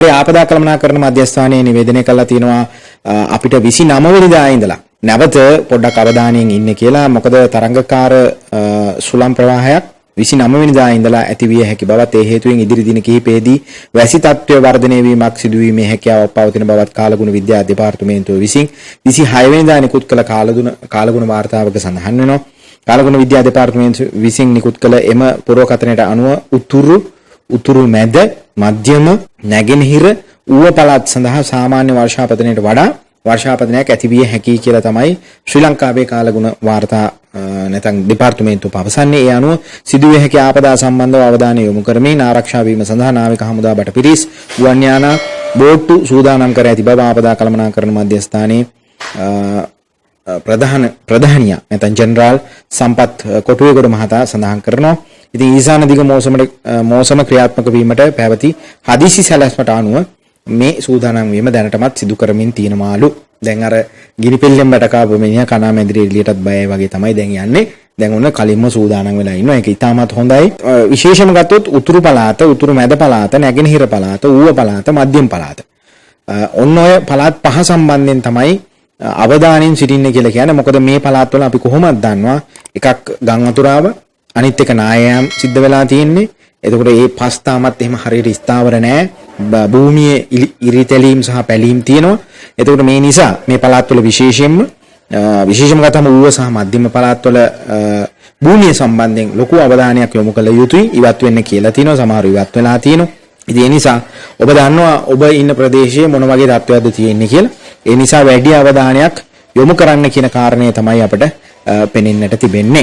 ආපදා කළමනාකරණ මධ්‍යස්ථානයේ නිවේදනය කළා තියෙනවා අපිට 29 වෙනිදා ඉඳලා නැවත පොඩ්ඩක් අවධානයෙන් ඉන්න කියලා. මොකද තරංගකාර සුළං ප්‍රවාහයක් 29 වෙනිදා ඉඳලා ඇතිවිය හැකි බවත් ඒ හේතුවෙන් ඉදිරි දින කිහිපයේදී වැසි තත්ත්වය වර්ධනය වීමක් සිදුවීමේ හැකියාවක් පවතින බවත් කාලගුණ විද්‍යා දෙපාර්තමේන්තුව විසින් 26 වෙනිදා නිකුත් කළ කාලගුණ වාර්තාවක සඳහන් වෙනවා. කාලගුණ විද්‍යා දෙපාර්තමේන්තුව විසින් නිකුත් කළ එම පුරවකථනයට අනුව උතුරු මැද මධ්‍යම නැගෙනහිර ඌව පළාත් සඳහා සාමාන්‍ය වර්ෂාපතනයට වඩා වර්ෂාපතනයක් ඇතිවිය හැකියි කියලා තමයි ශ්‍රී ලංකාවේ කාලගුණ වාර්තා නැත්නම් දෙපාර්තමේන්තුව පවසන්නේ. ඒ අනුව සිදුවිය හැකි ආපදා සම්බන්ධව අවධානය යොමු කරමින් ආරක්ෂා වීම සඳහා නාවික හමුදා බටපිරිස් ගුවන් යානා බෝට්ටු සූදානම් කර ඇති බව ආපදා කළමනාකරණ මධ්‍යස්ථානයේ ප්‍රධානියා නැත්නම් ජෙනරාල් සම්පත් කොටුවේගොඩ මහතා සඳහන් කරනවා. ඉතින් ඊසාන දිග මෝසම ක්‍රියාත්මක වීමට පැවති හදිසි සැලැස්මට අනුව මේ සූදානම් වීම දැනටමත් සිදු කරමින් තියෙනමාලු. දැන් අර ගිනිපෙල්ලෙන් බටකාපු මිනිහා කණාමැදිරි එළියටත් බයයි වගේ තමයි දැන් යන්නේ. දැන් ඔන්න කලින්ම සූදානම් වෙලා ඉන්නවා. ඒක ඉතාමත් හොඳයි. විශේෂම ගත්තොත් උතුරු පළාත, උතුරු මැද පළාත, නැගෙනහිර පළාත, ඌව පළාත, මධ්‍යම පළාත. ඔන්න ඔය පළාත් පහ සම්බන්ධයෙන් තමයි අවධානයෙන් සිටින්න කියලා කියන්නේ. මොකද මේ පළාත්වල අපි කොහොමද දන්නවා එකක් ගම් වතුරාව අනිත් එක නායයම් සිද්ධ වෙලා තියෙන්නේ. එතකොට මේ පස් තාමත් එහෙම හරියට ස්ථාවර නැහැ. භූමියේ ඉරිතැලීම් සහ පැලීම් තියෙනවා. එතකොට මේ නිසා මේ පළාත්වල විශේෂම ගතම ඌව සහ මධ්‍යම පළාත්වල භූමිය සම්බන්ධයෙන් ලොකු අවධානයක් යොමු කළ යුතුයි. ඉවත් වෙන්න කියලා තියෙනවා. සමහර ඉවත් වෙලා තියෙනවා. ඉතින් ඒ නිසා ඔබ දන්නවා ඔබ ඉන්න ප්‍රදේශයේ මොන වගේ තත්ත්වයක්ද තියෙන්නේ කියලා. ඒ නිසා වැඩි අවධානයක් යොමු කරන්න කියන කාරණය තමයි අපිට පෙනෙන්නට තිබෙන්නේ.